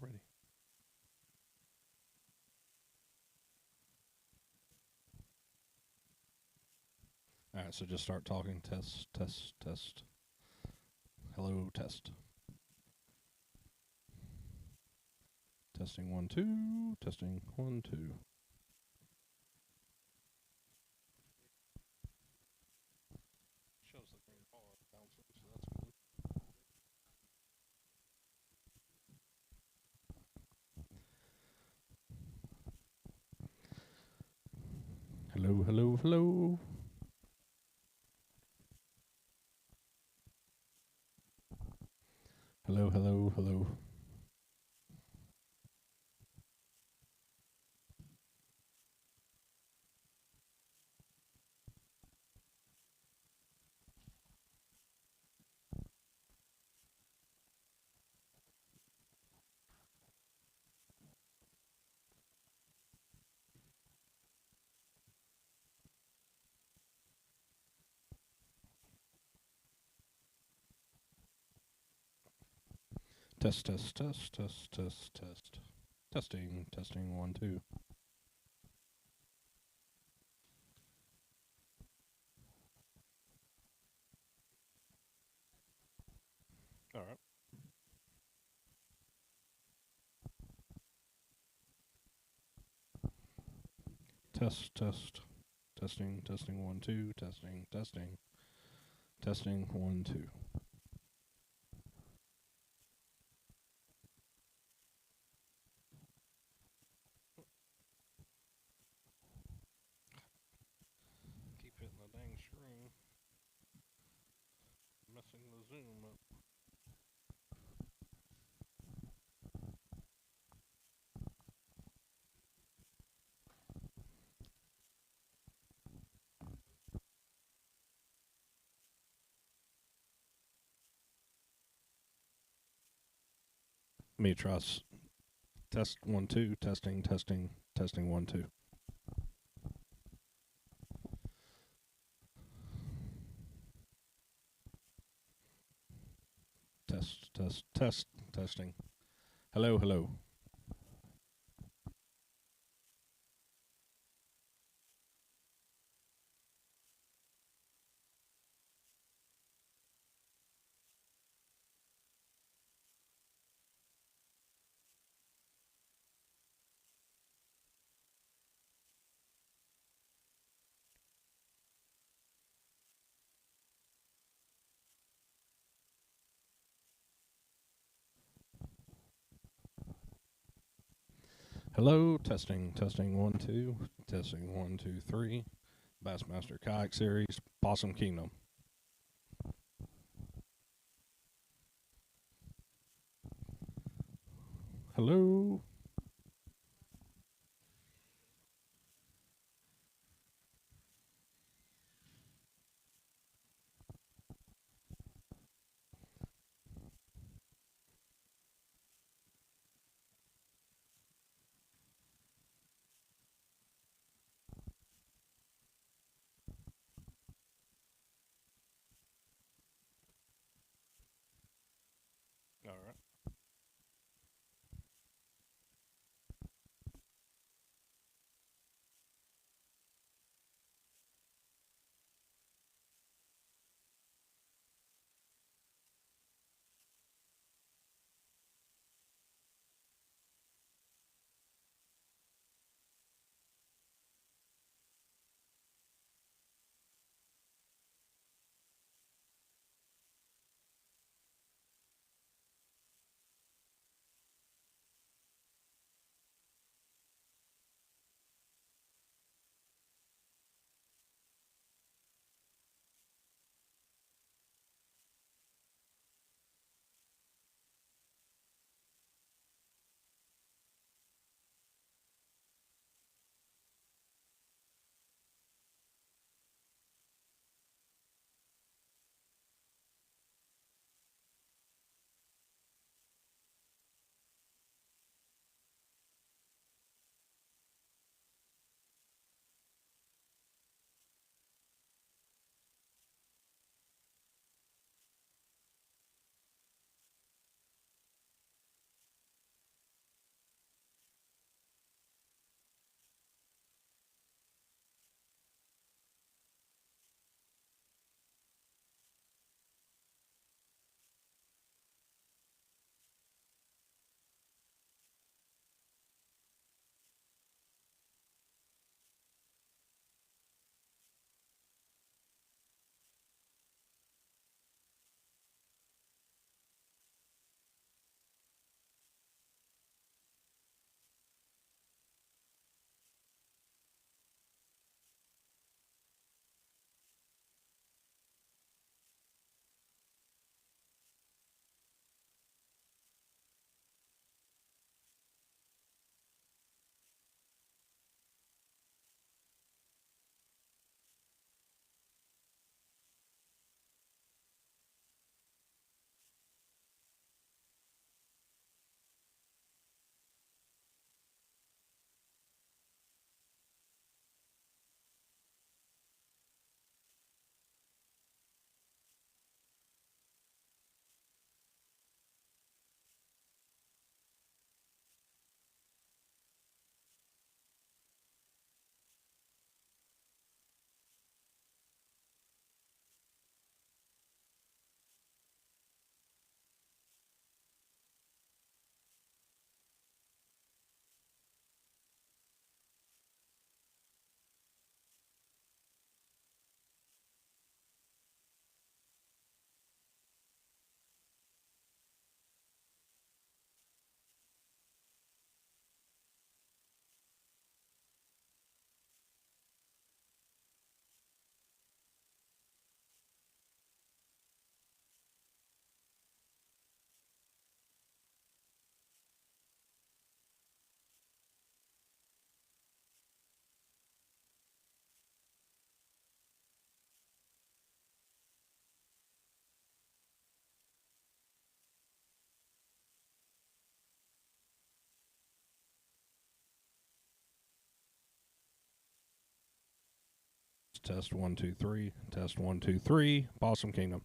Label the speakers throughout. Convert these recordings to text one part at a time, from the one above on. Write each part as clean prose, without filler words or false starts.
Speaker 1: already. All right, so just start talking. Test, test, test. Hello, test. Testing 1, 2. Testing 1, 2. Shows the green bar bouncing, so that's good. Hello, hello, hello. Hello, hello, hello. Test, test, test, test, test, test. Testing, testing 1, 2. All right. Test, test. Testing, testing 1, 2. Testing, testing. Testing 1, 2. Keep hitting the dang screen. Messing the zoom up. Me trust. Test 1, 2. Testing, testing, testing 1, 2. Test, test, test, testing. Hello, hello. Hello, testing, testing 1, 2. Testing 1, 2, 3. Bassmaster Kayak Series, Possum Kingdom. Hello. All right. Test 1 2 3. Test 1 2 3. Possum Kingdom.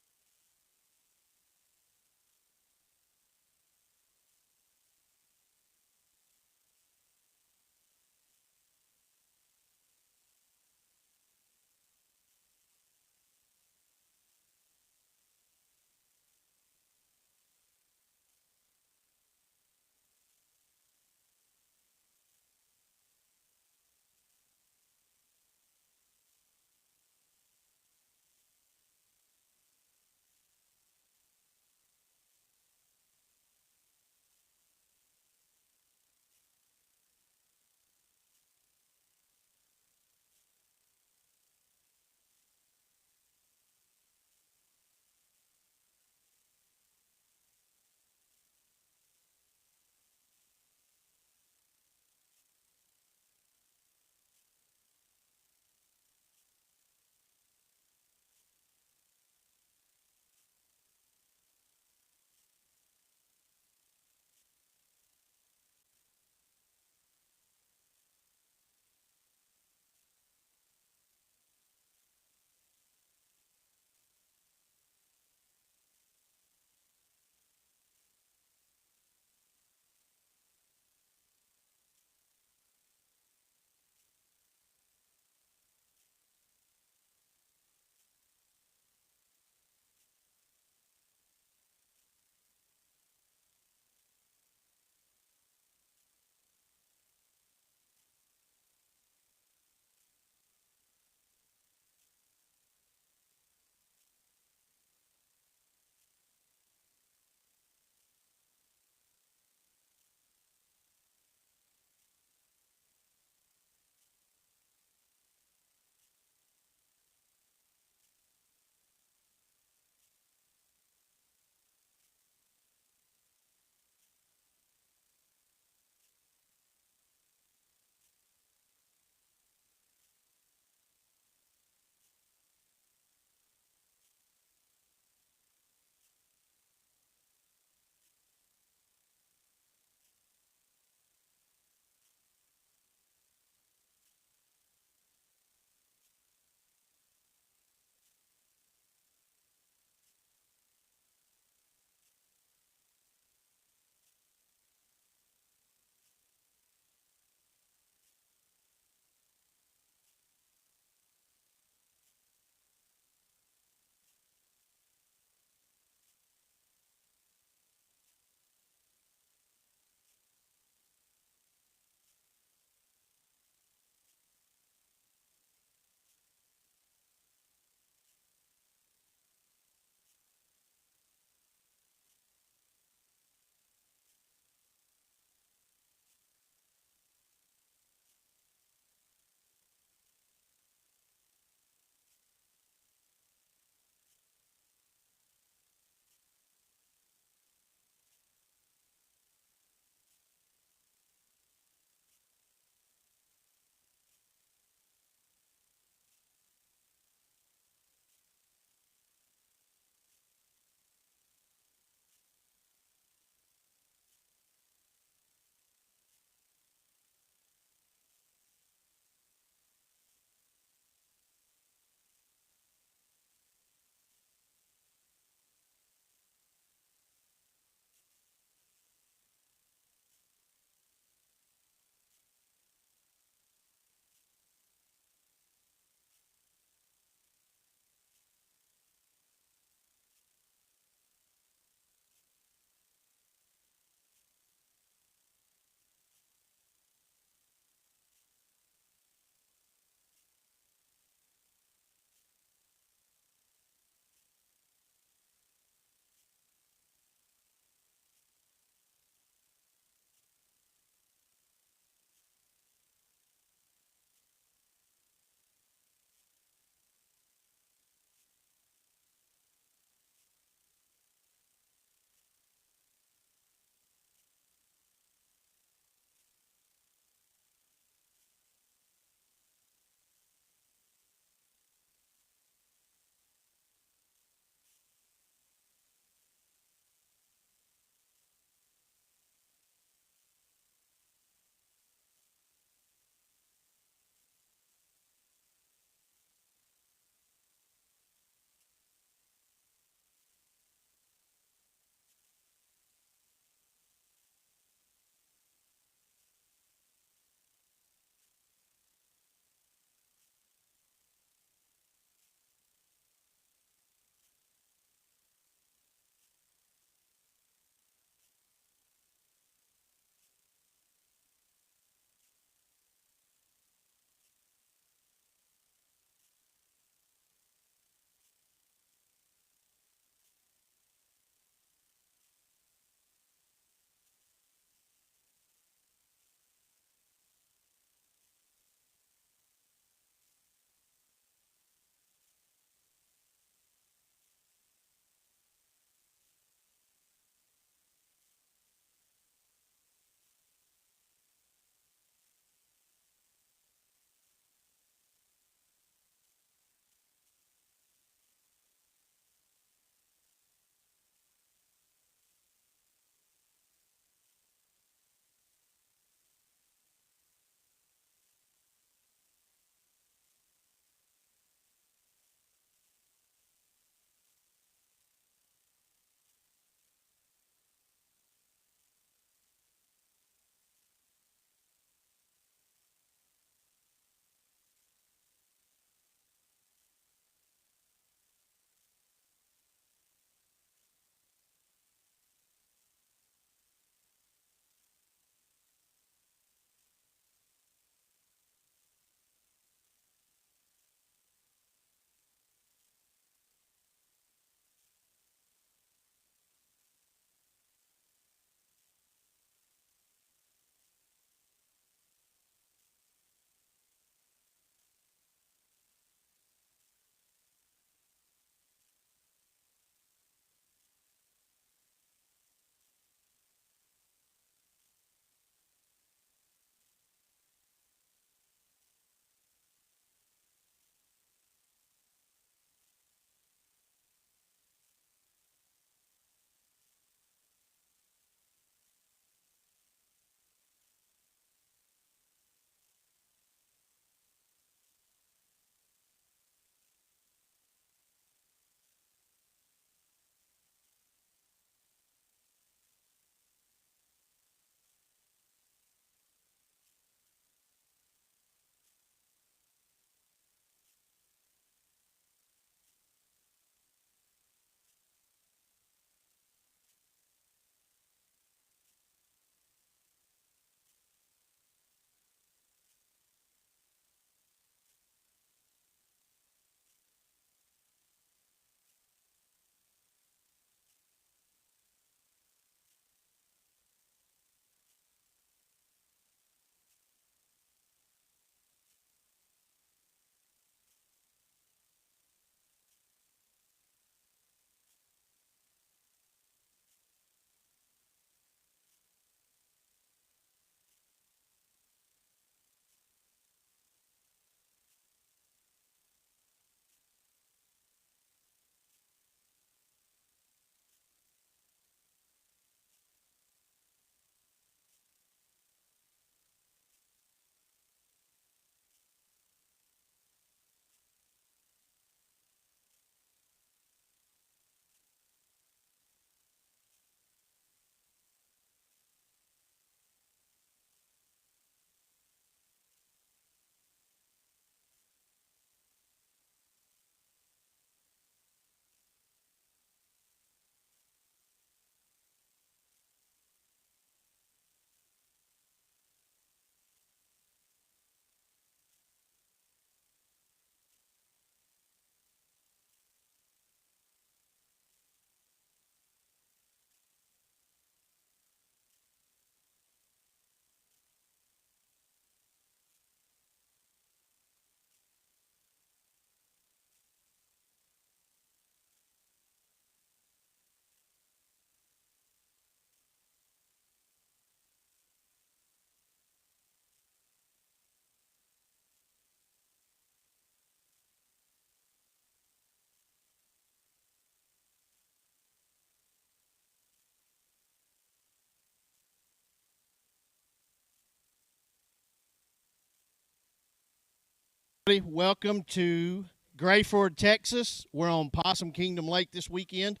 Speaker 2: Welcome to Grayford, Texas. We're on Possum Kingdom Lake this weekend.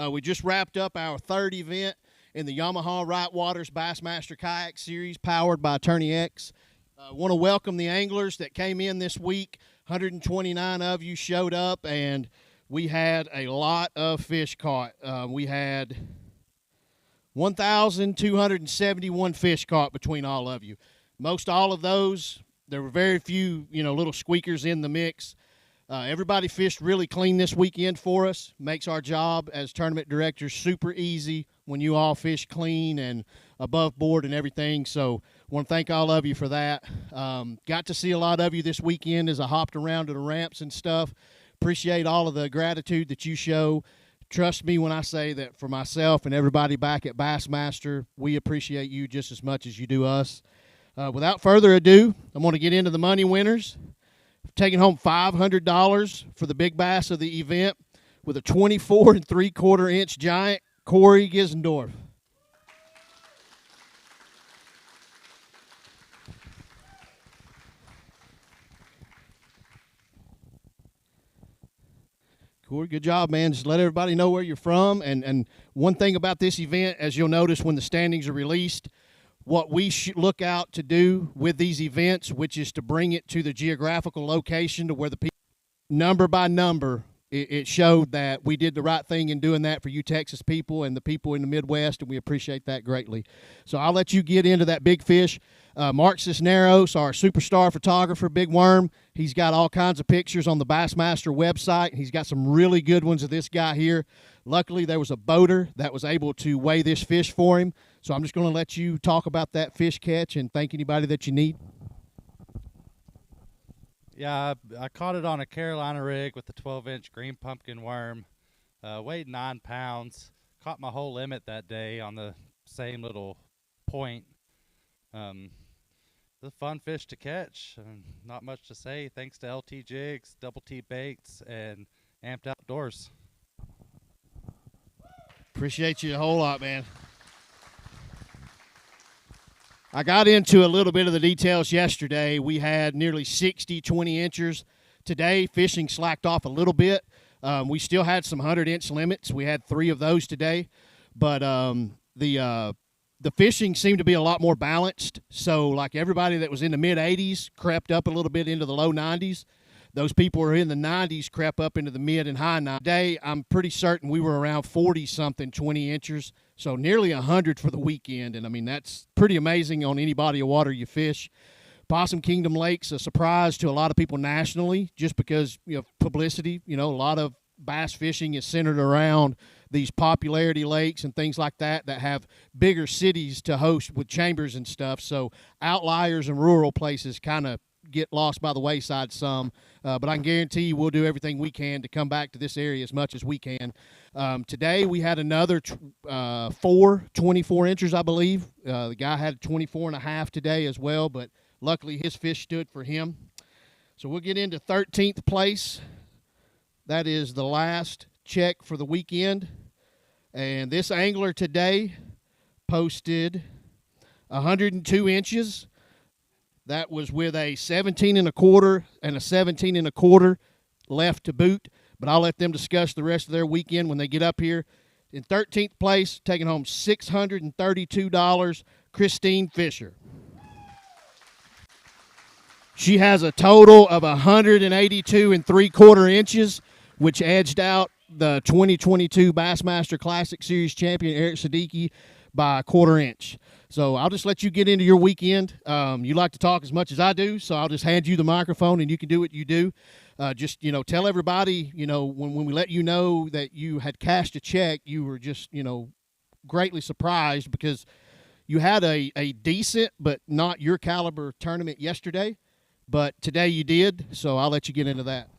Speaker 2: We just wrapped up our third event in the Yamaha Right Waters Bassmaster Kayak Series powered by Attorney X. I want to welcome the anglers that came in this week. 129 of you showed up, and we had a lot of fish caught. We had 1,271 fish caught between all of you. Most all of those, there were very few, little squeakers in the mix. Everybody fished really clean this weekend for us. Makes our job as tournament directors super easy when you all fish clean and above board and everything. So I want to thank all of you for that. Got to see a lot of you this weekend as I hopped around to the ramps and stuff. Appreciate all of the gratitude that you show. Trust me when I say that for myself and everybody back at Bassmaster, we appreciate you just as much as you do us. Without further ado, I'm going to get into the money winners. Taking home $500 for the big bass of the event with a 24 3/4 inch giant, Corey Gisendorf. Corey, good job, man. Just let everybody know where you're from. And one thing about this event, as you'll notice when the standings are released, what we should look out to do with these events, which is to bring it to the geographical location to where the people, number by number, it showed that we did the right thing in doing that for you Texas people and the people in the Midwest, and we appreciate that greatly. So I'll let you get into that big fish. Mark Cisneros, our superstar photographer, Big Worm, he's got all kinds of pictures on the Bassmaster website. He's got some really good ones of this guy here. Luckily, there was a boater that was able to weigh this fish for him. So I'm just going to let you talk about that fish catch and thank anybody that you need.
Speaker 3: Yeah, I caught it on a Carolina rig with a 12-inch green pumpkin worm. Weighed 9 pounds. Caught my whole limit that day on the same little point. It's a fun fish to catch. Not much to say. Thanks to LT Jigs, Double T Baits, and Amped Outdoors.
Speaker 2: Appreciate you a whole lot, man. I got into a little bit of the details yesterday. We had nearly 60 20-inchers. Today, fishing slacked off a little bit. We still had some 100-inch limits. We had 3 of those today. But the fishing seemed to be a lot more balanced. So, like everybody that was in the mid-80s crept up a little bit into the low 90s. Those people who are in the 90s crept up into the mid and high 90s. Today, I'm pretty certain we were around 40-something 20-inchers. So nearly 100 for the weekend, and I mean that's pretty amazing on any body of water you fish. Possum Kingdom Lake's a surprise to a lot of people nationally, just because publicity. A lot of bass fishing is centered around these popularity lakes and things like that have bigger cities to host with chambers and stuff. So outliers and rural places kind of get lost by the wayside some, but I can guarantee you we'll do everything we can to come back to this area as much as we can. Today we had another 4 24-inchers, I believe. The guy had 24 and a half today as well, but luckily his fish stood for him. So we'll get into 13th place. That is the last check for the weekend. And this angler today posted 102 inches. That was with a 17 1/4 and a 17 1/4 left to boot. But I'll let them discuss the rest of their weekend when they get up here. In 13th place, taking home $632, Christine Fisher. She has a total of 182 3/4 inches, which edged out the 2022 Bassmaster Classic Series champion Eric Siddiqui by a 1/4 inch. So I'll just let you get into your weekend. You like to talk as much as I do, so I'll just hand you the microphone and you can do what you do. Just tell everybody, when we let you know that you had cashed a check, you were just, greatly surprised because you had a decent but not your caliber tournament yesterday, but today you did, so I'll let you get into that.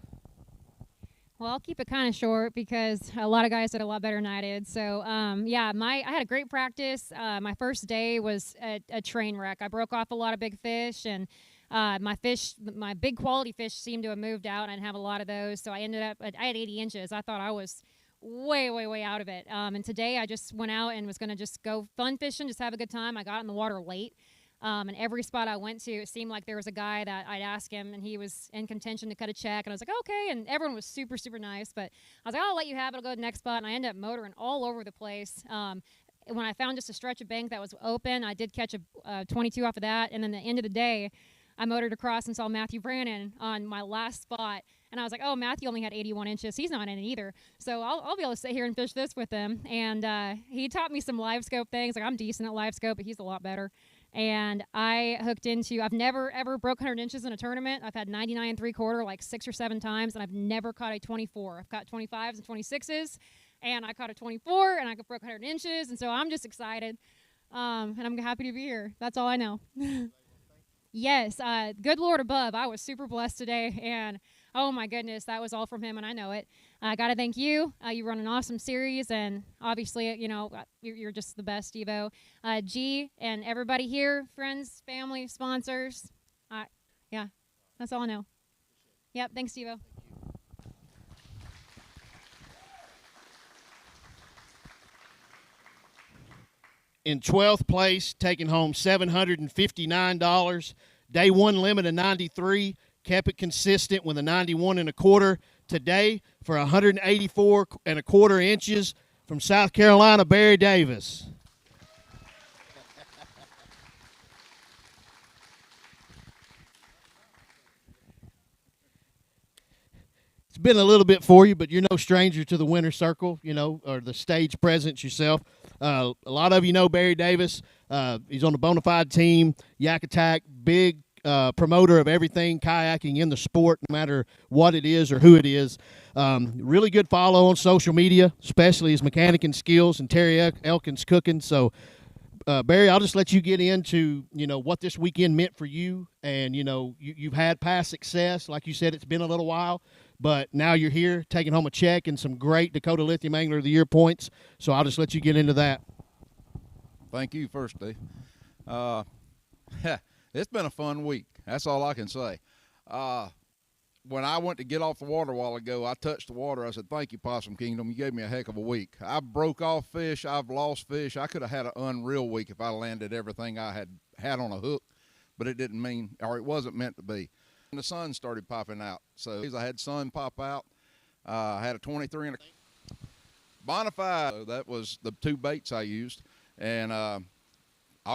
Speaker 4: Well, I'll keep it kind of short because a lot of guys did a lot better than I did. So, I had a great practice. My first day was a train wreck. I broke off a lot of big fish, and my big quality fish seemed to have moved out, and I didn't have a lot of those. So I had 80 inches. I thought I was way, way, way out of it. And today I just went out and was going to just go fun fishing, just have a good time. I got in the water late. And every spot I went to, it seemed like there was a guy that I'd ask him, and he was in contention to cut a check. And I was like, okay. And everyone was super, super nice. But I was like, I'll let you have it. I'll go to the next spot. And I ended up motoring all over the place. When I found just a stretch of bank that was open, I did catch a 22 off of that. And then the end of the day, I motored across and saw Matthew Brannon on my last spot. And I was like, oh, Matthew only had 81 inches. He's not in it either. So I'll be able to sit here and fish this with him. And he taught me some live scope things. Like, I'm decent at live scope, but he's a lot better. And I hooked into, I've never, ever broke 100 inches in a tournament. I've had 99 3/4 like 6 or 7 times, and I've never caught a 24. I've caught 25s and 26s, and I caught a 24, and I broke 100 inches. And so I'm just excited, and I'm happy to be here. That's all I know. Yes, good Lord above. I was super blessed today, and oh my goodness, that was all from him, and I know it. I got to thank you. You run an awesome series, and obviously, you know, you're just the best, Evo. G and everybody here, friends, family, sponsors. Yeah, that's all I know. Yep, thanks, Evo.
Speaker 2: In 12th place, taking home $759. Day one limit of 93. Kept it consistent with a 91 1/4 today for 184 1/4 inches from South Carolina, Barry Davis. It's been a little bit for you, but you're no stranger to the winner's circle, you know, or the stage presence yourself. A lot of you know Barry Davis. He's on the Bonafide team, Yak Attack, big promoter of everything kayaking in the sport, no matter what it is or who it is. Really good follow on social media, especially his mechanicking skills and Terry Elkins cooking. So, Barry, I'll just let you get into, you know, what this weekend meant for you. And, you know, you've had past success. Like you said, it's been a little while. But now you're here taking home a check and some great Dakota Lithium Angler of the Year points. So I'll just let you get into that.
Speaker 5: Thank you, first, Steve. It's been a fun week. That's all I can say. When I went to get off the water a while ago, I touched the water. I said, thank you, Possum Kingdom. You gave me a heck of a week. I broke off fish. I've lost fish. I could have had an unreal week if I landed everything I had on a hook, but it didn't mean, or it wasn't meant to be. And the sun started popping out. So I had sun pop out. I had a 23 and a Bonafide. So that was the 2 baits I used. And I'll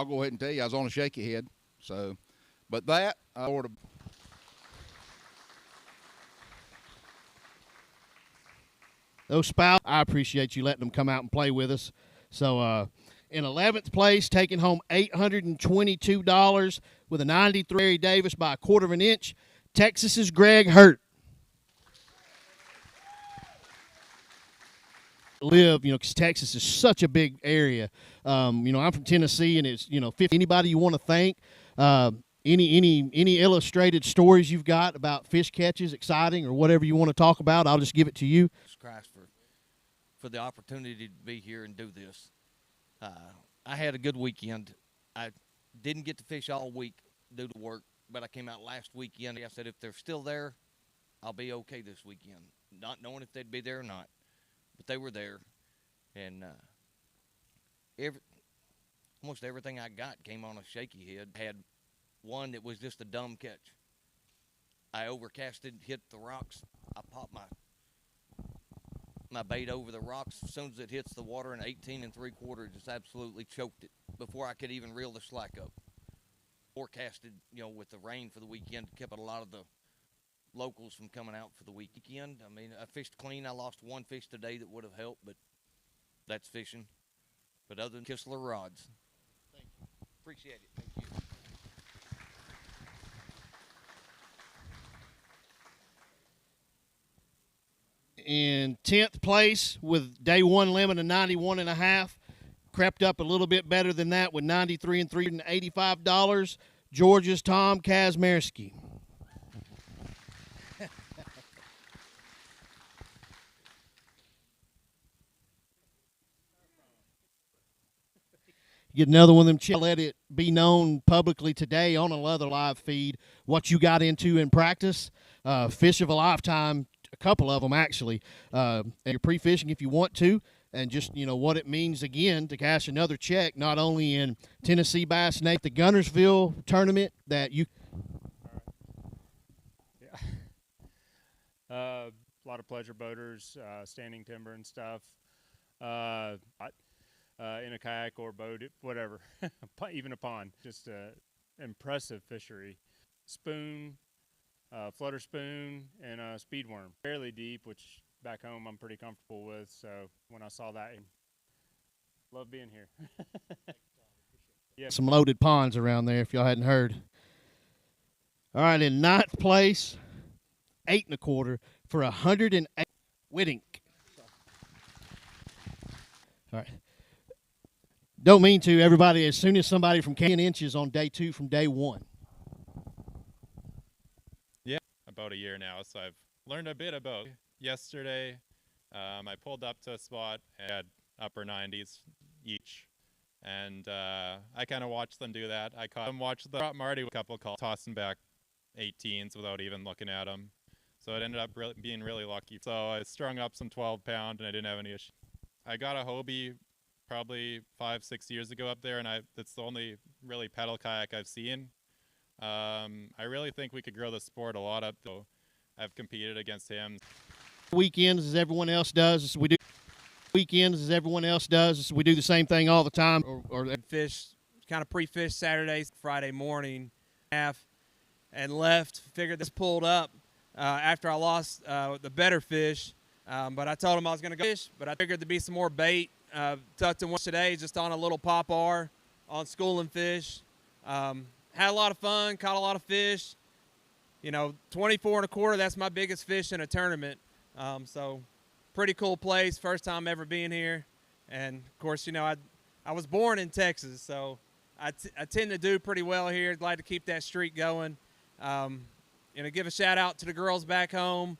Speaker 5: go ahead and tell you, I was on a shaky head. So, but that,
Speaker 2: those spouts, I appreciate you letting them come out and play with us. So, in 11th place, taking home $822 with a 93 Barry Davis by 1/4 inch, Texas's Greg Hurt. Live, you know, because Texas is such a big area. You know, I'm from Tennessee, and it's, you know, 50. Anybody you want to thank? Any illustrated stories you've got about fish catches, exciting, or whatever you want to talk about, I'll just give it to you.
Speaker 6: Christ for the opportunity to be here and do this. I had a good weekend. I didn't get to fish all week due to work, but I came out last weekend. I said, if they're still there, I'll be okay this weekend. Not knowing if they'd be there or not, but they were there. And almost everything I got came on a shaky head. Had one that was just a dumb catch. I overcasted, hit the rocks. I popped my bait over the rocks. As soon as it hits the water, in 18 3/4, just absolutely choked it before I could even reel the slack up. Forecasted, you know, with the rain for the weekend, kept a lot of the locals from coming out for the weekend. I mean, I fished clean. I lost 1 fish today that would have helped, but that's fishing. But other than Kistler rods.
Speaker 2: Thank you.
Speaker 6: Appreciate it. Thank you.
Speaker 2: In 10th place with day one limit of 91 1/2, crept up a little bit better than that with 93 $385. Georgia's Tom Kazmierski. Get another one of them. Let it be known publicly today on another live feed what you got into in practice. Fish of a lifetime, a couple of them actually. And you're pre-fishing if you want to. and just, what it means again to cash another check, not only in Tennessee Bass Nate, the Gunnersville tournament that you.
Speaker 7: Yeah. A lot of pleasure boaters, standing timber and stuff. In a kayak or boat, whatever, even a pond. Just impressive fishery. Spoon, flutter spoon, and a speed worm. Fairly deep, which back home I'm pretty comfortable with. So when I saw that, love being here. Yeah.
Speaker 2: Some loaded ponds around there, if y'all hadn't heard. All right, in ninth place, 8 1/4 for 108. Whittink. All right. Don't mean to, everybody. As soon as somebody from 10 inches on day 2 from day 1.
Speaker 8: Yeah, about a year now, so I've learned a bit about. Yesterday, I pulled up to a spot and had upper 90s each, and I kind of watched them do that. I caught them, watched the Marty a couple calls, tossing back 18s without even looking at them. So it ended up being really lucky. So I strung up some 12-pound, and I didn't have any issue. I got a Hobie probably 5-6 years ago up there, and that's the only really pedal kayak I've seen. I really think we could grow the sport a lot up, though. I've competed against him.
Speaker 2: Weekends, as everyone else does, we do. Weekends, as everyone else does, we do the same thing all the time. Or
Speaker 9: fish, kind of pre-fish Saturday, Friday morning, and left. Figured this pulled up after I lost the better fish. But I told him I was going to go fish, but I figured there'd be some more bait tucked in one today, just on a little pop-R on schooling fish. Had a lot of fun, caught a lot of fish. 24 1/4, that's my biggest fish in a tournament. So pretty cool place, first time ever being here. And, of course, I was born in Texas, so I tend to do pretty well here. I'd like to keep that streak going. Give a shout-out to the girls back home.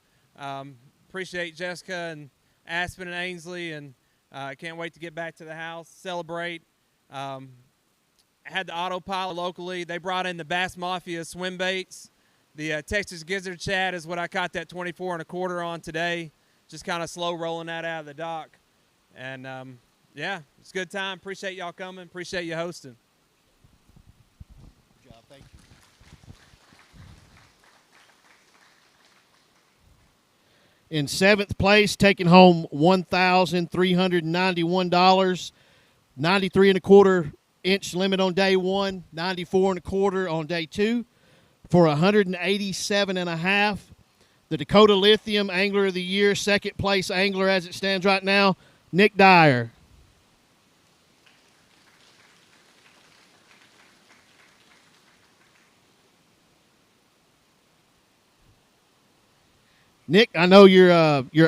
Speaker 9: Appreciate Jessica and Aspen and Ainsley, and I can't wait to get back to the house, celebrate. I had the autopilot locally. They brought in the Bass Mafia swim baits. The Texas Gizzard Chat is what I caught that 24 1/4 on today. Just kind of slow rolling that out of the dock. And, yeah, it's a good time. Appreciate y'all coming. Appreciate you hosting.
Speaker 2: Good job. Thank you. In 7th place, taking home $1,391, 93 1/4 inch limit on day 1, 94 1/4 on day 2, for 187.5. The Dakota Lithium Angler of the Year, 2nd place angler as it stands right now, Nick Dyer. Nick, I know your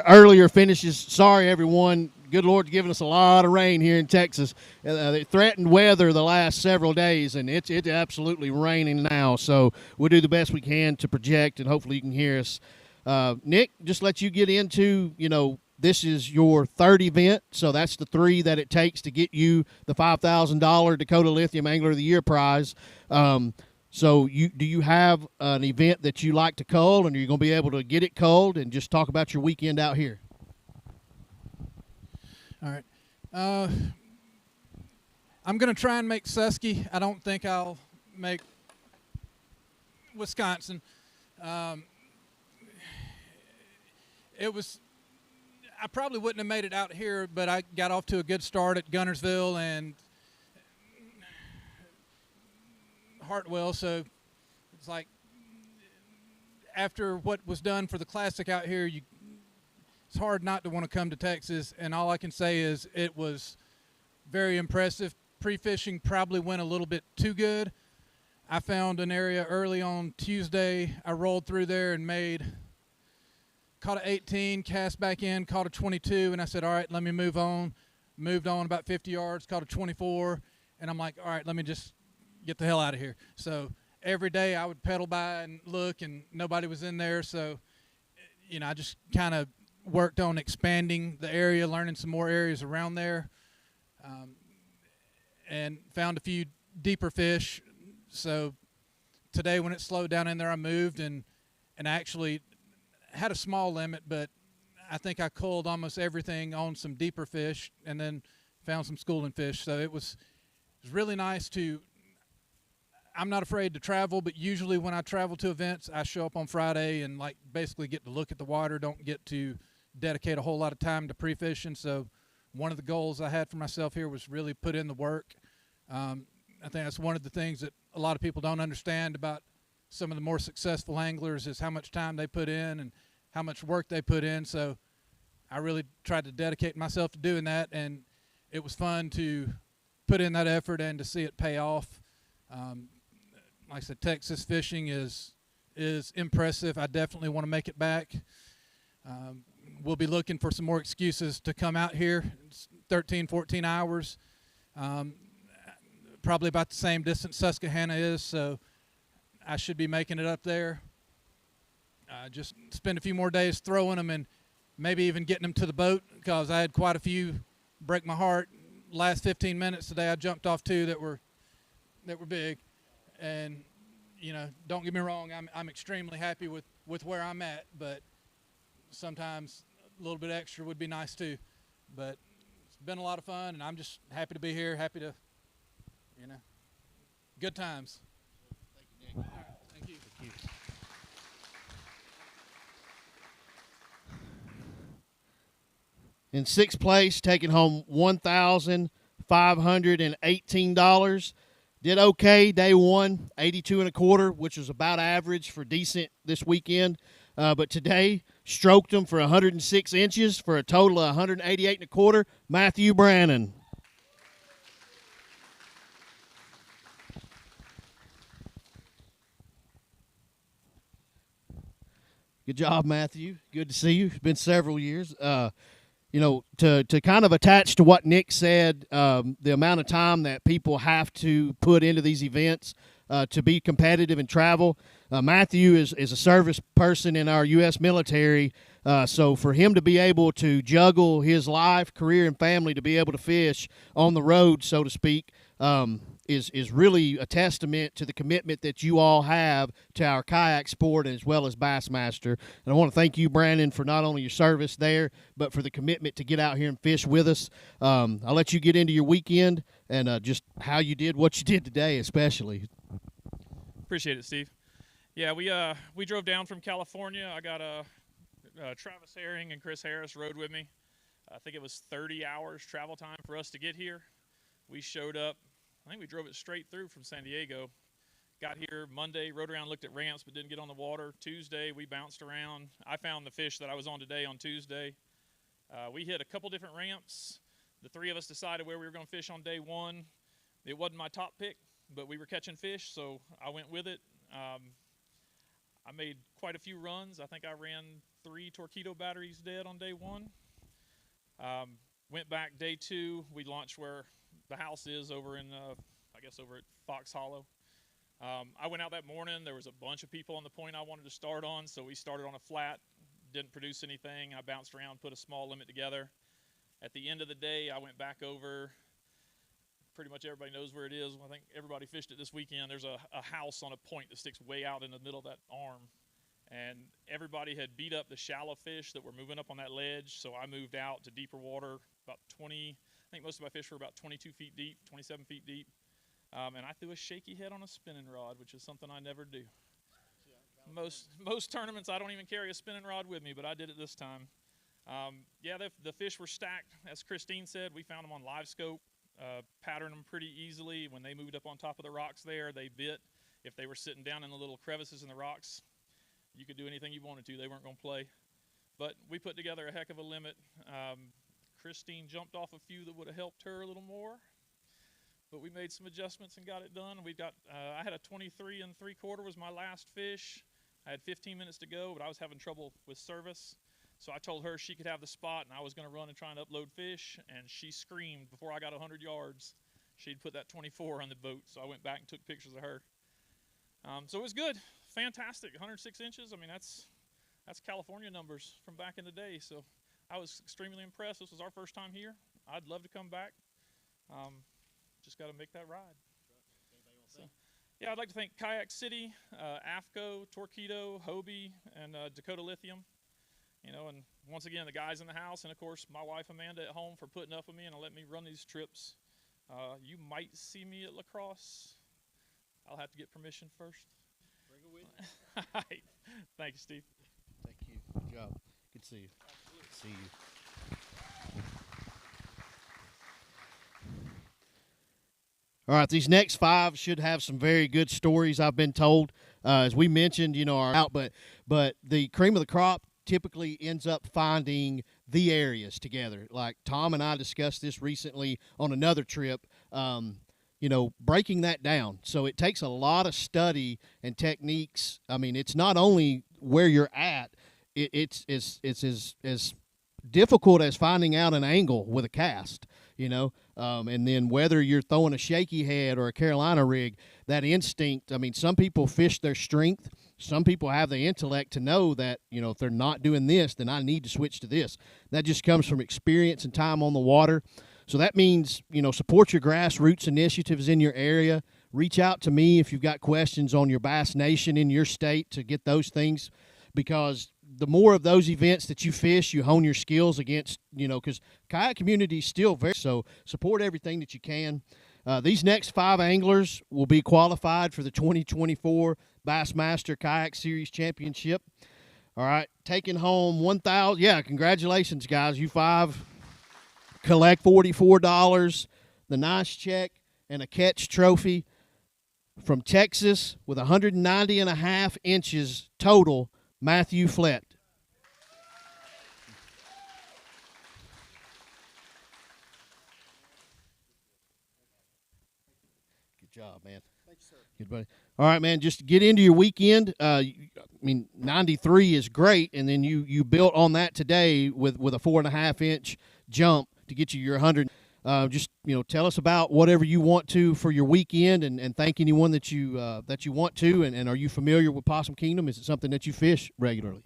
Speaker 2: earlier finishes. Sorry, everyone. Good Lord's giving us a lot of rain here in Texas. It threatened weather the last several days, and it's absolutely raining now. So we'll do the best we can to project, and hopefully you can hear us. Nick, just let you get into, this is your 3rd event, so that's the 3 that it takes to get you the $5,000 Dakota Lithium Angler of the Year prize. So do you have an event that you like to cull, and are you going to be able to get it culled, and just talk about your weekend out here?
Speaker 10: All right. I'm going to try and make Susky. I don't think I'll make Wisconsin. I probably wouldn't have made it out here, but I got off to a good start at Gunnersville and Hartwell, so it's like after what was done for the Classic out here, it's hard not to want to come to Texas, and all I can say is it was very impressive. Pre-fishing probably went a little bit too good. I found an area early on Tuesday. I rolled through there and caught an 18, cast back in, caught a 22, and I said, all right, let me move on. Moved on about 50 yards, caught a 24, and I'm like, all right, let me just get the hell out of here. So every day I would pedal by and look, and nobody was in there. So, I just kind of worked on expanding the area, learning some more areas around there, and found a few deeper fish. So today when it slowed down in there, I moved and actually had a small limit, but I think I culled almost everything on some deeper fish and then found some schooling fish. So it was really nice to – I'm not afraid to travel, but usually when I travel to events, I show up on Friday and, like, basically get to look at the water, don't get to dedicate a whole lot of time to pre-fishing. So one of the goals I had for myself here was really put in the work. I think that's one of the things that a lot of people don't understand about some of the more successful anglers is how much time they put in and how much work they put in. So I really tried to dedicate myself to doing that, and it was fun to put in that effort and to see it pay off. Like I said, Texas fishing is impressive. I definitely want to make it back. We'll be looking for some more excuses to come out here. It's 13, 14 hours. Probably about the same distance Susquehanna is, so I should be making it up there. Just spend a few more days throwing them and maybe even getting them to the boat, because I had quite a few break my heart. Last 15 minutes today, I jumped off two that were big. And, you know, don't get me wrong, I'm extremely happy with where I'm at, but sometimes a little bit extra would be nice too. But it's been a lot of fun, and I'm just happy to be here, happy to, you know, good times.
Speaker 2: Thank you, Nick.
Speaker 10: All right, thank you. Thank you.
Speaker 2: In sixth place, taking home $1,518. Did okay day one, 82 and a quarter, which was about average for decent this weekend. But today, stroked them for 106 inches for a total of 188 and a quarter. Matthew Brannon. Good job, Matthew. Good to see you. It's been several years. You know, to kind of attach to what Nick said, the amount of time that people have to put into these events to be competitive and travel. Matthew is a service person in our U.S. military, so for him to be able to juggle his life, career, and family to be able to fish on the road, so to speak, is really a testament to the commitment that you all have to our kayak sport as well as Bassmaster. And I want to thank you, Brandon, for not only your service there, but for the commitment to get out here and fish with us. I'll let you get into your weekend and just how you did what you did today, especially.
Speaker 11: Appreciate it, Steve. Yeah, we drove down from California. I got Travis Herring and Chris Harris rode with me. I think it was 30 hours travel time for us to get here. We showed up. I think we drove it straight through from San Diego. Got here Monday, rode around, looked at ramps, but didn't get on the water. Tuesday, we bounced around. I found the fish that I was on today on Tuesday. We hit a couple different ramps. The three of us decided where we were going to fish on day one. It wasn't my top pick, but we were catching fish, so I went with it. I made quite a few runs. I think I ran 3 torpedo batteries dead on day one. Went back day two. We launched where the house is over in, I guess over at Fox Hollow. I went out that morning. There was a bunch of people on the point I wanted to start on, so we started on a flat. Didn't produce anything. I bounced around, put a small limit together. At the end of the day, I went back over. Pretty much everybody knows where it is. I think everybody fished it this weekend. There's a house on a point that sticks way out in the middle of that arm. And everybody had beat up the shallow fish that were moving up on that ledge, so I moved out to deeper water, about 20, I think most of my fish were about 22 feet deep, 27 feet deep. And I threw a shaky head on a spinning rod, which is something I never do. Most tournaments, I don't even carry a spinning rod with me, but I did it this time. Yeah, the fish were stacked. As Christine said, we found them on live scope, patterned them pretty easily. When they moved up on top of the rocks there, they bit. If they were sitting down in the little crevices in the rocks, you could do anything you wanted to. They weren't going to play. But we put together a heck of a limit. Christine jumped off a few that would have helped her a little more. But we made some adjustments and got it done. I had a 23 3/4 was my last fish. I had 15 minutes to go, but I was having trouble with service. So I told her she could have the spot, and I was going to run and try and upload fish. And she screamed before I got 100 yards. She'd put that 24 on the boat. So I went back and took pictures of her. So it was good. Fantastic. 106 inches. I mean, that's California numbers from back in the day. So I was extremely impressed. This was our first time here. I'd love to come back. Just got to make that ride. So, yeah, I'd like to thank Kayak City, AFCO, Torpedo, Hobie, and Dakota Lithium. you know, and once again, the guys in the house, and of course, my wife Amanda at home for putting up with me and letting me run these trips. You might see me at lacrosse. I'll have to get permission first.
Speaker 2: Bring it with you.
Speaker 11: All right. Thank you, Steve.
Speaker 2: Thank you. Good job. Good to see you. Absolutely. See you. All right, these next 5 should have some very good stories, I've been told. As we mentioned, you know, are out, but the cream of the crop typically ends up finding the areas together. Like Tom and I discussed this recently on another trip. You know, breaking that down. So it takes a lot of study and techniques. I mean, it's not only where you're at; it's as difficult as finding out an angle with a cast. You know, and then whether you're throwing a shaky head or a Carolina rig, that instinct. I mean, some people fish their strength. Some people have the intellect to know that, you know, if they're not doing this, then I need to switch to this. That just comes from experience and time on the water. So that means, you know, support your grassroots initiatives in your area. Reach out to me if you've got questions on your Bass Nation in your state to get those things, because the more of those events that you fish, you hone your skills against, you know, because kayak community is still very, so support everything that you can. These next 5 anglers will be qualified for the 2024 Bassmaster Kayak Series Championship. All right, taking home 1,000. Yeah, congratulations, guys. You 5 collect $44, the nice check, and a catch trophy from Texas with 190.5 inches total, Matthew Flett. Good job, man. Thank you, sir. Good, buddy. All right, man, just get into your weekend. I mean, 93 is great, and then you built on that today with a 4.5-inch jump to get you your 100. Just, you know, tell us about whatever you want to for your weekend, and thank anyone that you want to. And are you familiar with Possum Kingdom? Is it something that you fish regularly?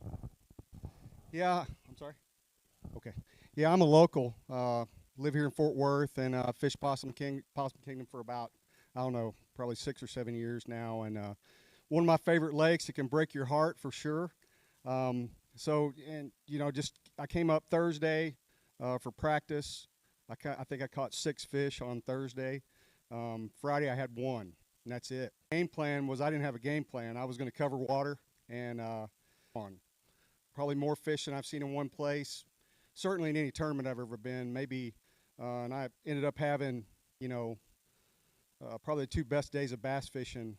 Speaker 12: Yeah, I'm sorry. Okay. Yeah, I'm a local. Live here in Fort Worth, and fish Possum Kingdom for about, I don't know, probably 6 or 7 years now. And one of my favorite lakes. It can break your heart for sure. So, and you know, I came up Thursday for practice. I think I caught 6 fish on Thursday. Friday I had 1, and that's it. Game plan was I didn't have a game plan. I was going to cover water and on. Probably more fish than I've seen in one place. Certainly in any tournament I've ever been. Maybe, and I ended up having, you know, probably the 2 best days of bass fishing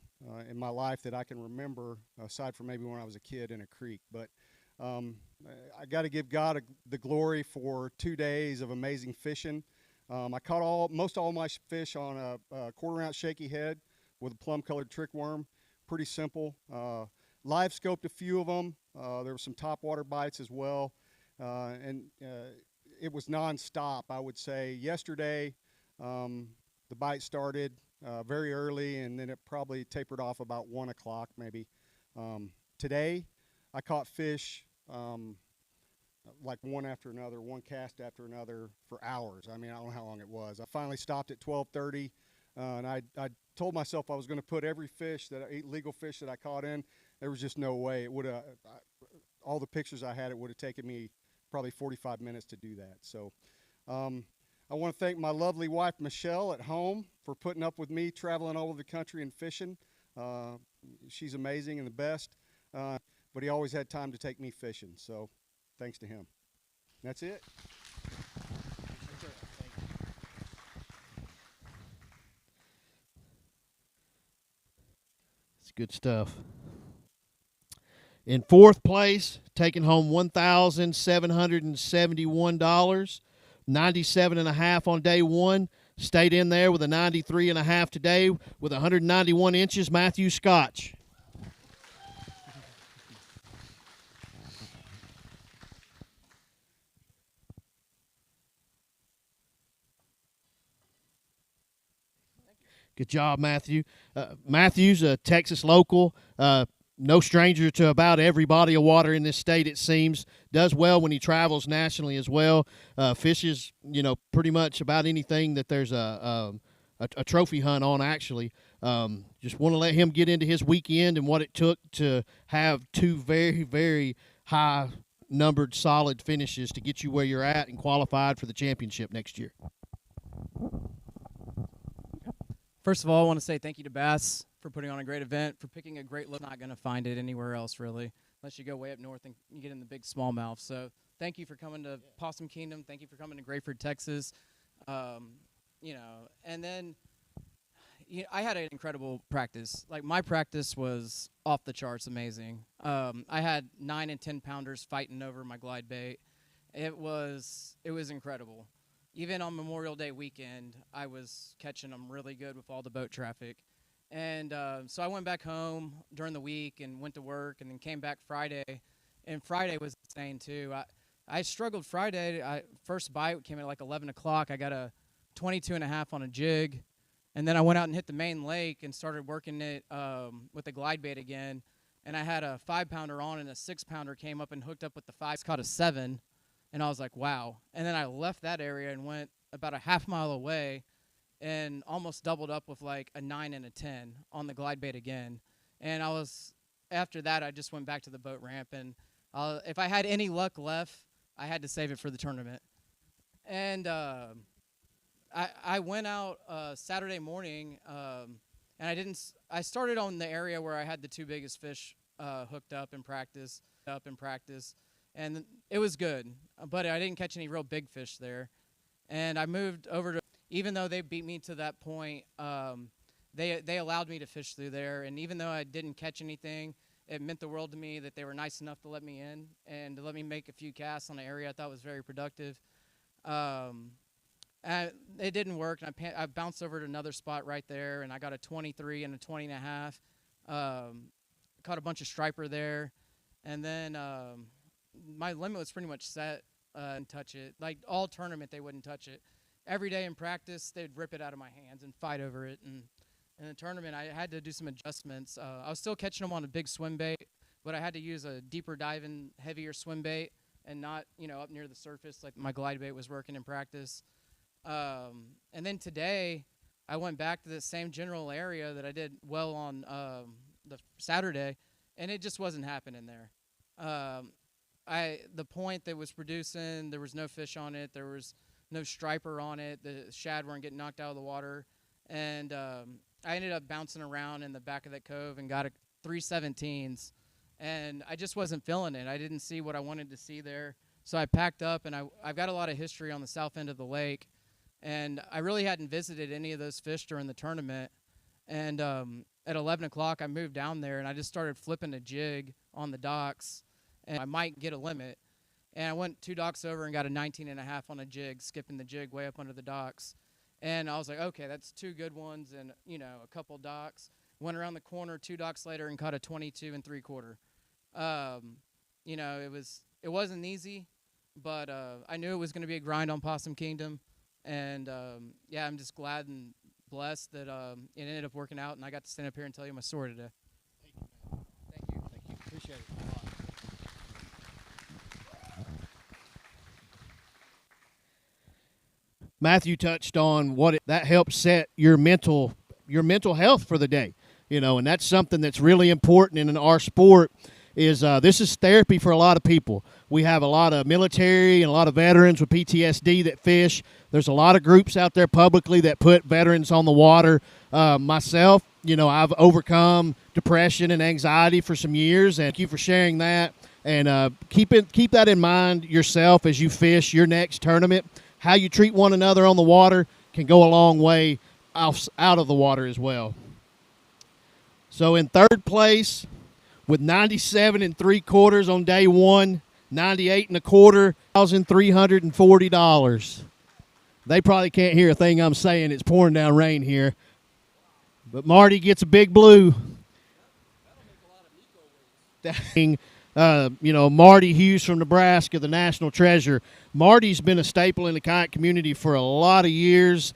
Speaker 12: in my life that I can remember, aside from maybe when I was a kid in a creek. But I got to give God the glory for 2 days of amazing fishing. I caught most all my fish on a 1/4-ounce shaky head with a plum-colored trick worm. Pretty simple. Live scoped a few of them. There were some topwater bites as well, and it was nonstop. I would say yesterday the bite started very early, and then it probably tapered off about 1 o'clock maybe. Today I caught fish like one after another, one cast after another for hours. I mean, I don't know how long it was. I finally stopped at 12:30, and I told myself I was going to put every fish legal fish that I caught in. There was just no way. It would have, all the pictures I had, it would have taken me probably 45 minutes to do that. So I want to thank my lovely wife, Michelle, at home for putting up with me traveling all over the country and fishing. She's amazing and the best. But he always had time to take me fishing, so thanks to him. That's it.
Speaker 2: It's good stuff. In 4th place, taking home $1,771, 97.5 on day 1. Stayed in there with a 93.5 today with 191 inches, Matthew Scotch. Good job, Matthew. Matthew's a Texas local, no stranger to about every body of water in this state, it seems. Does well when he travels nationally as well. Fishes, you know, pretty much about anything that there's a trophy hunt on, actually. Just want to let him get into his weekend and what it took to have 2 very, very high numbered solid finishes to get you where you're at and qualified for the championship next year?
Speaker 13: First of all, I want to say thank you to B.A.S.S for putting on a great event, for picking a great look. Not going to find it anywhere else, really, unless you go way up north and you get in the big smallmouth. So thank you for coming to Possum Kingdom. Thank you for coming to Grayford, Texas. And then I had an incredible practice. Like, my practice was off the charts amazing. I had 9 and 10 pounders fighting over my glide bait. It was incredible. Even on Memorial Day weekend, I was catching them really good with all the boat traffic. And so I went back home during the week and went to work, and then came back Friday. And Friday was insane too. I struggled Friday. First bite came at like 11 o'clock. I got a 22.5 on a jig. And then I went out and hit the main lake and started working it with the glide bait again. And I had a 5-pounder on, and a 6-pounder came up and hooked up with the 5. Caught a 7. And I was like, wow. And then I left that area and went about a half mile away and almost doubled up with like a 9 and a 10 on the glide bait again. And after that, I just went back to the boat ramp. And if I had any luck left, I had to save it for the tournament. And I went out Saturday morning, and I started on the area where I had the 2 biggest fish hooked up in practice, and it was good, but I didn't catch any real big fish there. And I moved over to, even though they beat me to that point, they allowed me to fish through there, and even though I didn't catch anything, it meant the world to me that they were nice enough to let me in and to let me make a few casts on an area I thought was very productive. It didn't work, and I bounced over to another spot right there, and I got a 23 and a 20.5. Caught a bunch of striper there, and then my limit was pretty much set and touch it. Like, all tournament, they wouldn't touch it. Every day in practice, they'd rip it out of my hands and fight over it. And in the tournament, I had to do some adjustments. I was still catching them on a big swim bait, but I had to use a deeper diving, heavier swim bait, and not, up near the surface like my glide bait was working in practice. And then today, I went back to the same general area that I did well on the Saturday, and it just wasn't happening there. The point that was producing, there was no fish on it, there was no striper on it, the shad weren't getting knocked out of the water, and I ended up bouncing around in the back of that cove and got 3 17s, and I just wasn't feeling it. I didn't see what I wanted to see there, so I packed up, and I've got a lot of history on the south end of the lake, and I really hadn't visited any of those fish during the tournament. And at 11 o'clock, I moved down there, and I just started flipping a jig on the docks, and I might get a limit. And I went 2 docks over and got a 19.5 on a jig, skipping the jig way up under the docks. And I was like, okay, that's 2 good ones and, a couple docks. Went around the corner 2 docks later and caught a 22 3/4. It wasn't easy, but I knew it was going to be a grind on Possum Kingdom. And, I'm just glad and blessed that it ended up working out, and I got to stand up here and tell you my story today.
Speaker 2: Thank you. Appreciate it a lot. Matthew touched on that helps set your mental health for the day, and that's something that's really important in our sport. This is therapy for a lot of people. We have a lot of military and a lot of veterans with PTSD that fish. There's a lot of groups out there publicly that put veterans on the water. Myself, I've overcome depression and anxiety for some years, and thank you for sharing that. And keep that in mind yourself as you fish your next tournament. How you treat one another on the water can go a long way out of the water as well. So in third place, with 97 3/4 on day 1, 98 1/4, $1,340. They probably can't hear a thing I'm saying. It's pouring down rain here. But Marty gets a big blue. Marty Hughes from Nebraska, the national treasure. Marty's been a staple in the kayak community for a lot of years.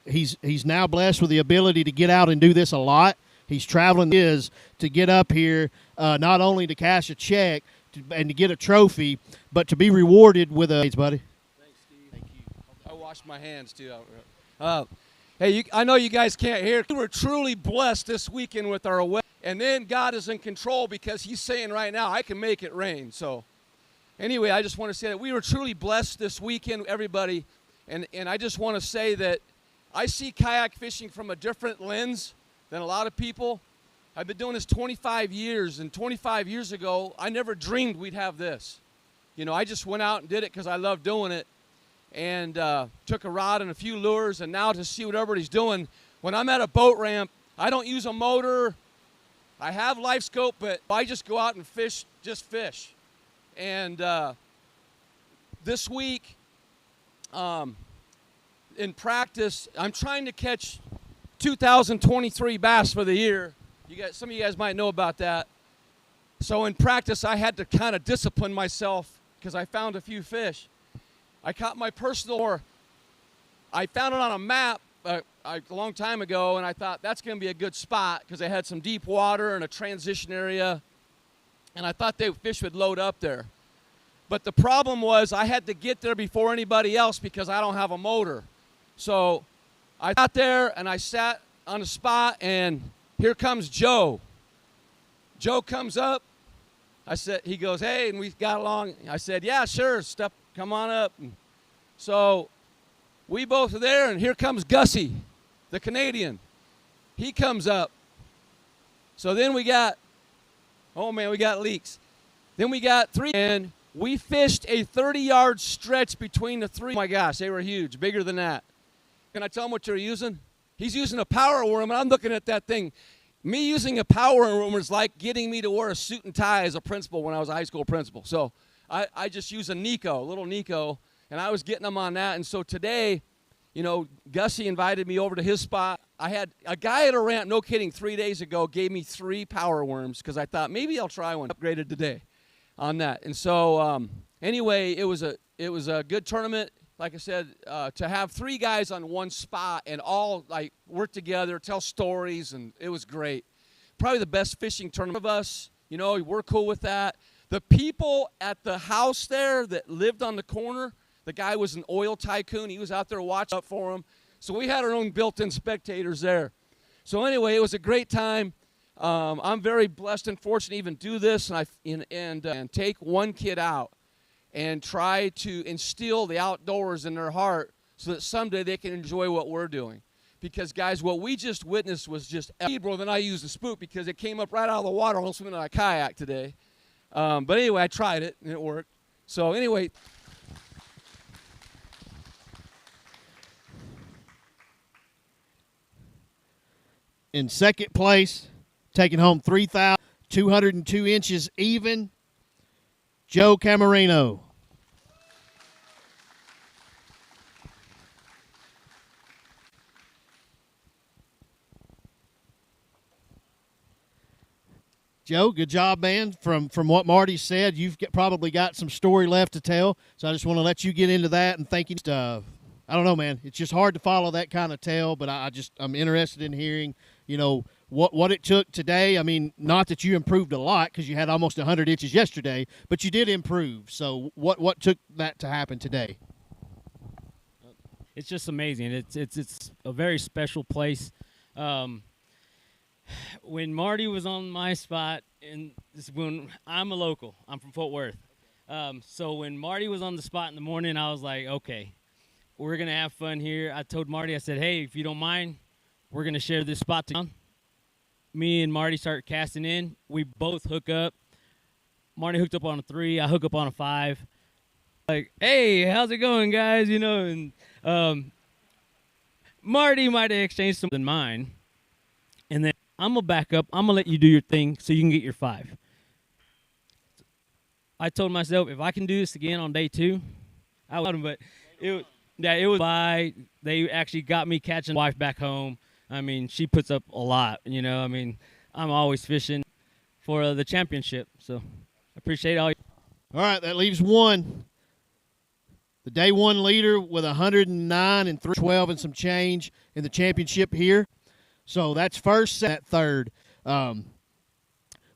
Speaker 2: He's now blessed with the ability to get out and do this a lot. He's traveling to get up here, not only to cash a check and to get a trophy, but to be rewarded with a... Thanks, buddy.
Speaker 14: Thanks, Steve. Thank you. I washed my hands, too. Hey, I know you guys can't hear. We were truly blessed this weekend with our away. And then God is in control because he's saying right now, I can make it rain. So anyway, I just want to say that we were truly blessed this weekend, everybody. And I just want to say that I see kayak fishing from a different lens than a lot of people. I've been doing this 25 years, and 25 years ago, I never dreamed we'd have this. You know, I just went out and did it because I love doing it, and took a rod and a few lures, and now to see what everybody's doing. When I'm at a boat ramp, I don't use a motor. I have life scope, but I just go out and fish, just fish. And this week, in practice, I'm trying to catch 2023 bass for the year. Some of you guys might know about that. So in practice, I had to kind of discipline myself because I found a few fish. I caught my personal, I found it on a map a long time ago, and I thought that's going to be a good spot because I had some deep water and a transition area, and I thought fish would load up there. But the problem was I had to get there before anybody else because I don't have a motor. So I got there and I sat on a spot, and here comes Joe. Joe comes up. He goes, hey, and we got along. I said, yeah, sure, come on up. And so we both are there, and here comes Gussie, the Canadian. He comes up. So then we got leaks. Then we got three, and we fished a 30-yard stretch between the three. Oh, my gosh, they were huge, bigger than that. Can I tell him what you're using? He's using a power worm, and I'm looking at that thing. Me using a power worm is like getting me to wear a suit and tie as a principal when I was a high school principal. So I just use a little Nico, and I was getting them on that. And so today, you know, Gussie invited me over to his spot. I had a guy at a ramp, no kidding, 3 days ago, gave me 3 power worms because I thought maybe I'll try one. Upgraded today on that. And so anyway, it was a good tournament. Like I said, to have 3 guys on one spot and all like work together, tell stories, and it was great. Probably the best fishing tournament of us. You know, we're cool with that. The people at the house there that lived on the corner, the guy was an oil tycoon. He was out there watching up for him. So we had our own built-in spectators there. So anyway, it was a great time. I'm very blessed and fortunate to even do this and take one kid out and try to instill the outdoors in their heart so that someday they can enjoy what we're doing. Because, guys, what we just witnessed was just more than I used the spook because it came up right out of the water almost went in a kayak today. But anyway, I tried it, and it worked. So anyway.
Speaker 2: In second place, taking home 3,202 inches even, Joe Camarino. Joe, good job, man. From what Marty said, you've probably got some story left to tell, so I just want to let you get into that and thank you. I don't know, man. It's just hard to follow that kind of tale, but I'm interested in hearing, you know, what it took today. I mean, not that you improved a lot because you had almost 100 inches yesterday, but you did improve. So what took that to happen today?
Speaker 15: It's just amazing. It's a very special place. When Marty was on my spot, and this is when I'm a local, I'm from Fort Worth. So when Marty was on the spot in the morning, I was like, okay, we're going to have fun here. I told Marty, I said, hey, if you don't mind, we're going to share this spot together. Me and Marty start casting in. We both hook up. Marty hooked up on a 3. I hook up on a 5. Like, hey, how's it going, guys? You know, and Marty might have exchanged something than mine. And then I'm going to back up. I'm going to let you do your thing so you can get your 5. I told myself, if I can do this again on day 2, I would. But it was by they actually got me catching my wife back home. I mean, she puts up a lot, you know. I mean, I'm always fishing for the championship. So I appreciate all.
Speaker 2: All right, that leaves one. The day 1 leader with 109 and 312 and some change in the championship here. So that's first, that third.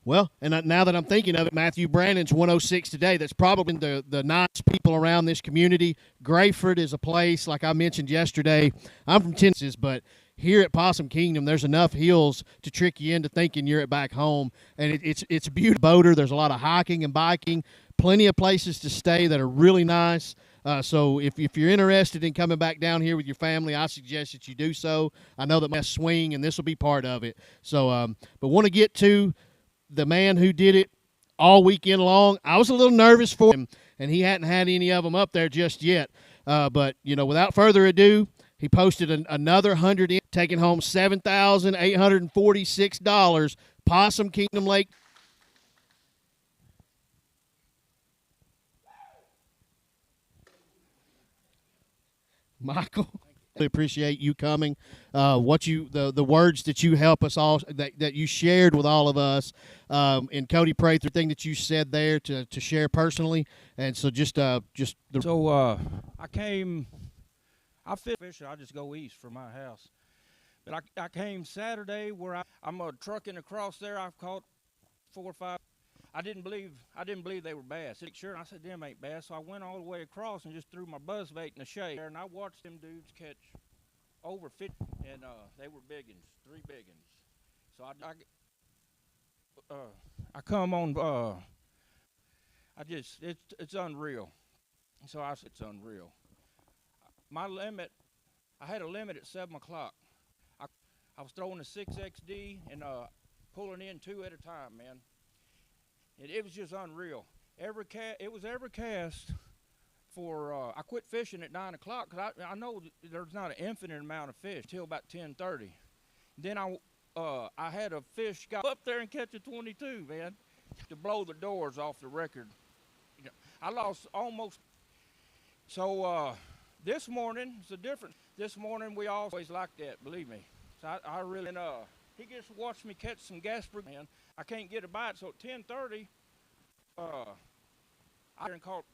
Speaker 2: Well, and now that I'm thinking of it, Matthew Brandon's 106 today. That's probably the nice people around this community. Grayford is a place, like I mentioned yesterday. I'm from Tennessee, but here at Possum Kingdom, there's enough hills to trick you into thinking you're at back home. And it's a beautiful boater. There's a lot of hiking and biking, plenty of places to stay that are really nice. So if you're interested in coming back down here with your family, I suggest that you do so. I know that my swing, and this will be part of it. So, but want to get to the man who did it all weekend long. I was a little nervous for him, and he hadn't had any of them up there just yet. But, without further ado, he posted another 100 in, taking home $7,846. Possum Kingdom Lake. Michael, I appreciate you coming. The words that you help us all, that you shared with all of us, and Cody Prather, thing that you said there to share personally, and so
Speaker 16: I fish. I just go east from my house, but I came Saturday where I'm trucking across there. I've caught 4 or 5. I didn't believe they were bass. Sure, I said them ain't bass. So I went all the way across and just threw my buzz bait in the shade, and I watched them dudes catch over 50, and they were big uns, 3 big uns. So I come on. It's unreal. So I said it's unreal. My limit, I had a limit at 7 o'clock. I was throwing a 6XD and pulling in 2 at a time, man. It was just unreal. It was every cast for. I quit fishing at 9 o'clock because I know there's not an infinite amount of fish till about 10:30. Then I had a fish go up there and catch a 22, man, to blow the doors off the record. I lost almost. So this morning it's a difference. This morning we always like that, believe me. So I really he just watched me catch some Gasper, man. I can't get a bite, so at 10:30, I caught.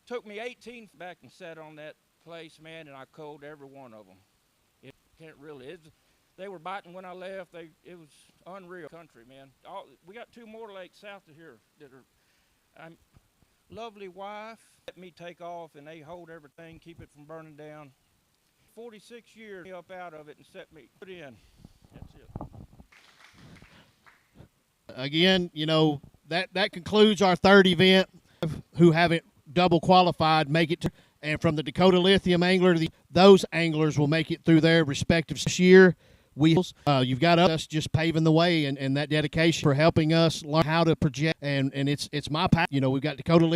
Speaker 16: Took me 18 back and sat on that place, man, and I culled every one of them. It can't really. They were biting when I left. It was unreal country, man. We got 2 more lakes south of here that are. Lovely wife let me take off, and they hold everything, keep it from burning down. 46 years up out of it and set me put in. That's it.
Speaker 2: Again, that concludes our 3rd event. Who haven't double qualified make it to, and from the Dakota Lithium angler, those anglers will make it through their respective year. You've got us just paving the way, and that dedication for helping us learn how to project, and it's my passion. We've got Dakota Lithium.